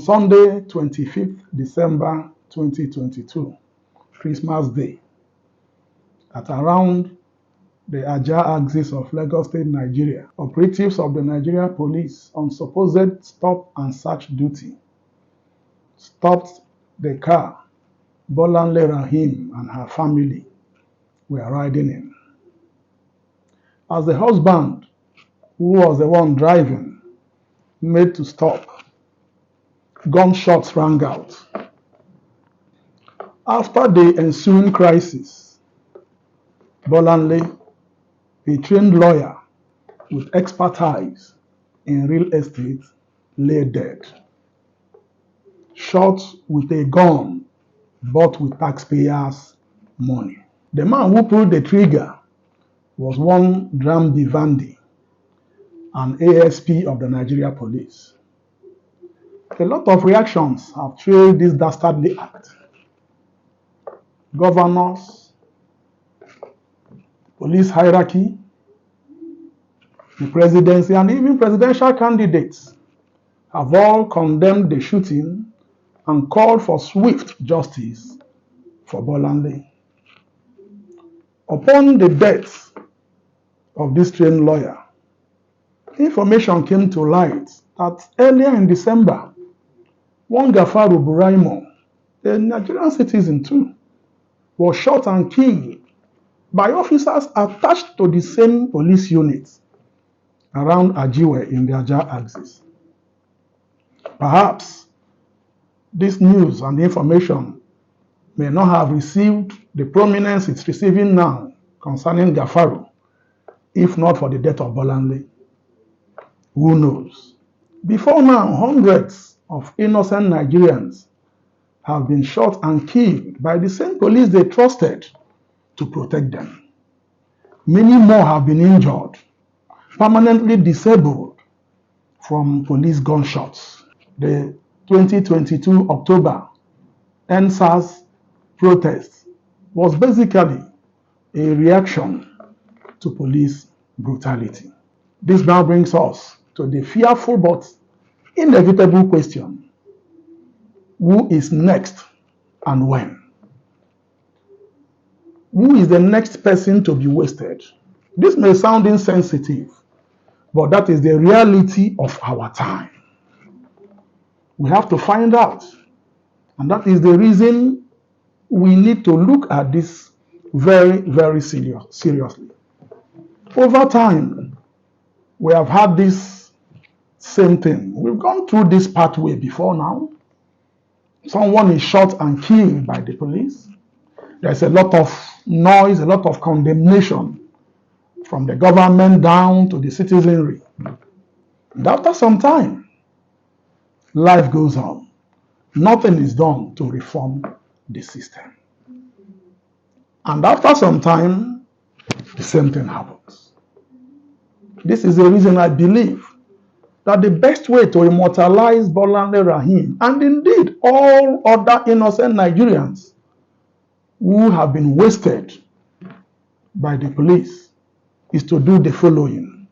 Sunday, 25th December 2022, Christmas Day, at around the Ajah axis of Lagos State, Nigeria, operatives of the Nigeria Police on supposed stop and search duty stopped the car Bolanle Raheem and her family were riding in. As the husband, who was the one driving, made to stop, gunshots rang out. After the ensuing crisis, Bolanle, a trained lawyer with expertise in real estate, lay dead, shot with a gun bought with taxpayers' money. The man who pulled the trigger was one Dramdi Vandi, an ASP of the Nigeria Police. A lot of reactions have trailed this dastardly act. Governors, police hierarchy, the presidency, and even presidential candidates have all condemned the shooting and called for swift justice for Bolanle. Upon the death of this trained lawyer, information came to light that earlier in December, one Gafaru Buraimo, a Nigerian citizen too, was shot and killed by officers attached to the same police unit around Ajiwe in the Ajah axis. Perhaps this news and information may not have received the prominence it's receiving now concerning Gafaru, if not for the death of Bolanle. Who knows? Before now, hundreds of innocent Nigerians have been shot and killed by the same police they trusted to protect them. Many more have been injured, permanently disabled from police gunshots. The 2022 October NSAS protest was basically a reaction to police brutality. This now brings us to the fearful but inevitable question: who is next and when? Who is the next person to be wasted? This may sound insensitive, but that is the reality of our time. We have to find out, and that is the reason we need to look at this very, very seriously. Over time, we have had this same thing. We've gone through this pathway before now. Someone is shot and killed by the police. There's a lot of noise, a lot of condemnation from the government down to the citizenry. And after some time, life goes on. Nothing is done to reform the system. And after some time, the same thing happens. This is the reason I believe that the best way to immortalize Bolanle Raheem, and indeed all other innocent Nigerians who have been wasted by the police, is to do the following.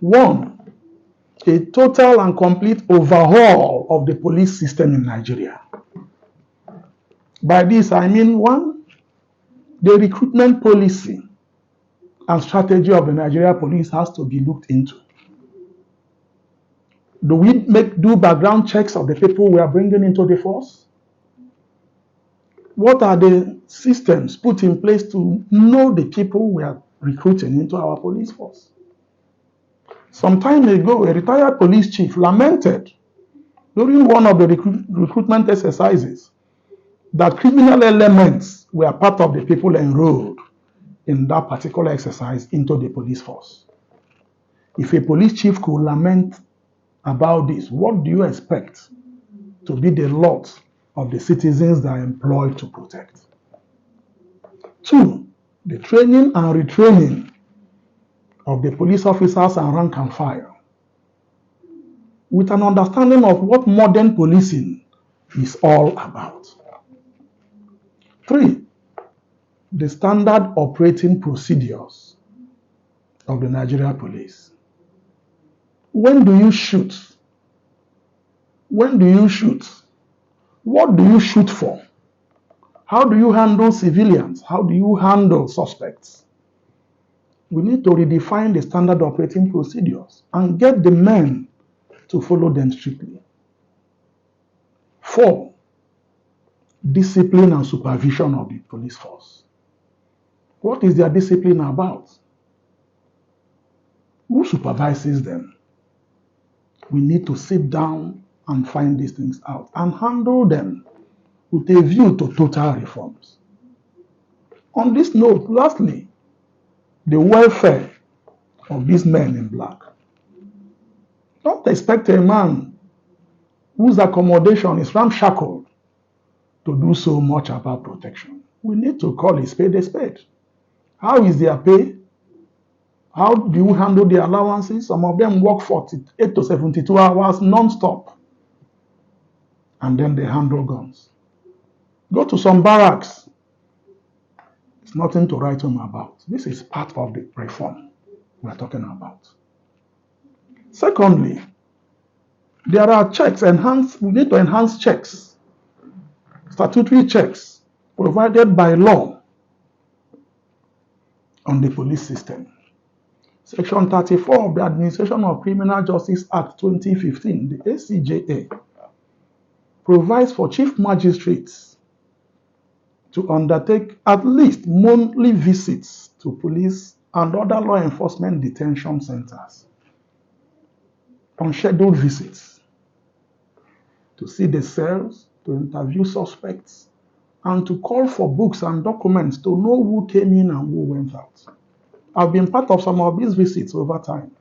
1, a total and complete overhaul of the police system in Nigeria. By this I mean 1, the recruitment policy and strategy of the Nigeria Police has to be looked into. Do we do background checks of the people we are bringing into the force? What are the systems put in place to know the people we are recruiting into our police force? Some time ago, a retired police chief lamented during one of the recruitment exercises that criminal elements were part of the people enrolled in that particular exercise into the police force. If a police chief could lament about this, what do you expect to be the lot of the citizens that are employed to protect? 2, the training and retraining of the police officers and rank and file, with an understanding of what modern policing is all about. 3, the standard operating procedures of the Nigeria Police. When do you shoot? When do you shoot? What do you shoot for? How do you handle civilians? How do you handle suspects? We need to redefine the standard operating procedures and get the men to follow them strictly. 4, discipline and supervision of the police force. What is their discipline about? Who supervises them? We need to sit down and find these things out and handle them with a view to total reforms. On this note, lastly, the welfare of these men in black. Don't expect a man whose accommodation is ramshackled to do so much about protection. We need to call a spade a spade. How is their pay? How do you handle the allowances? Some of them work 48 to 72 hours non-stop. And then they handle guns. Go to some barracks. It's nothing to write home about. This is part of the reform we're talking about. Secondly, there are checks, we need to enhance checks, statutory checks provided by law on the police system. Section 34 of the Administration of Criminal Justice Act 2015, the ACJA, provides for chief magistrates to undertake at least monthly visits to police and other law enforcement detention centers, unscheduled visits, to see the cells, to interview suspects, and to call for books and documents to know who came in and who went out. I've been part of some of these visits over time.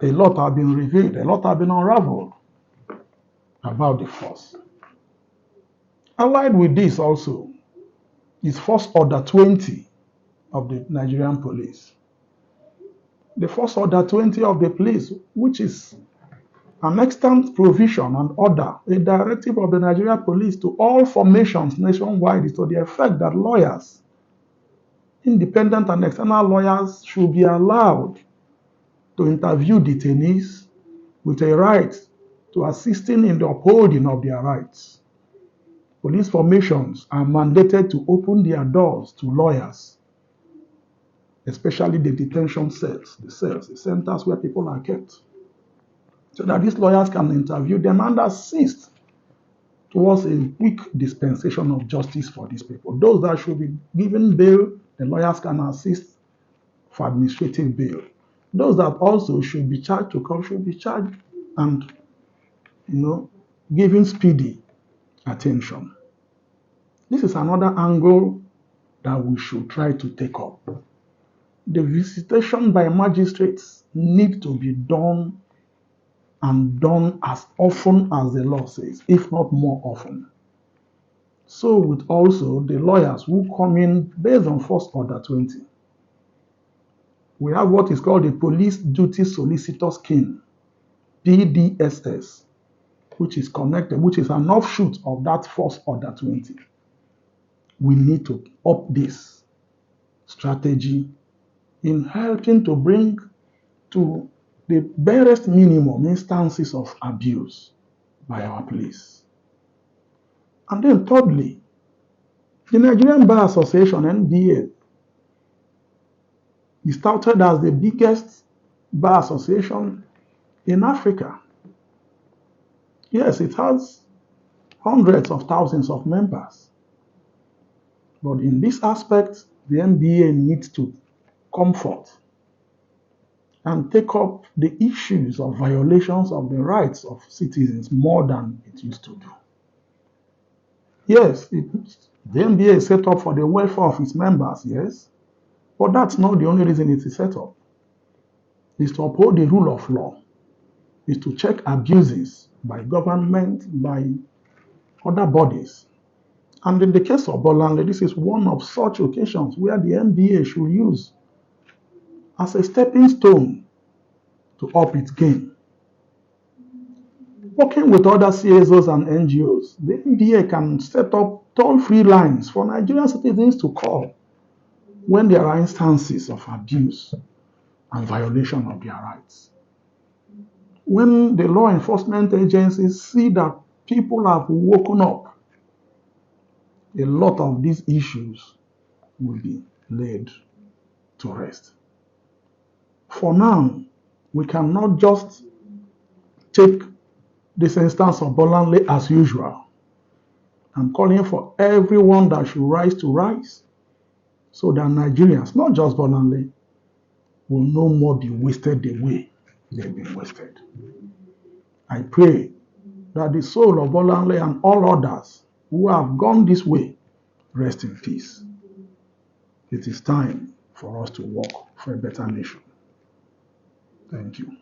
A lot have been revealed, a lot have been unraveled about the force. Allied with this also is Force Order 20 of the Nigerian police. The Force Order 20 of the police, which is an extant provision and order, a directive of the Nigerian police to all formations nationwide, is to the effect that lawyers, independent and external lawyers, should be allowed to interview detainees with a right to assisting in the upholding of their rights. Police formations are mandated to open their doors to lawyers, especially the detention cells, the centers where people are kept, so that these lawyers can interview them and assist towards a quick dispensation of justice for these people. Those that should be given bail, the lawyers can assist for administrative bail. Those that also should be charged to come should be charged and, given speedy attention. This is another angle that we should try to take up. The visitation by magistrates need to be done and done as often as the law says, if not more often. So with also the lawyers who come in based on Force Order 20. We have what is called the Police Duty Solicitor Scheme, PDSS, which is connected, which is an offshoot of that Force Order 20. We need to up this strategy in helping to bring to the barest minimum instances of abuse by our police. And then thirdly, the Nigerian Bar Association, NBA, is touted as the biggest bar association in Africa. Yes, it has hundreds of thousands of members. But in this aspect, the NBA needs to come forth and take up the issues of violations of the rights of citizens more than it used to do. Yes, the NBA is set up for the welfare of its members, yes, but that's not the only reason it is set up. It's to uphold the rule of law. It's to check abuses by government, by other bodies. And in the case of Bolanle, this is one of such occasions where the NBA should use as a stepping stone to up its game. Working with other CSOs and NGOs, the NBA can set up toll-free lines for Nigerian citizens to call when there are instances of abuse and violation of their rights. when the law enforcement agencies see that people have woken up, a lot of these issues will be laid to rest. For now, we cannot just take this instance of Bolanle as usual. I'm calling for everyone that should rise so that Nigerians, not just Bolanle, will no more be wasted the way they've been wasted. I pray that the soul of Bolanle and all others who have gone this way rest in peace. It is time for us to work for a better nation. Thank you.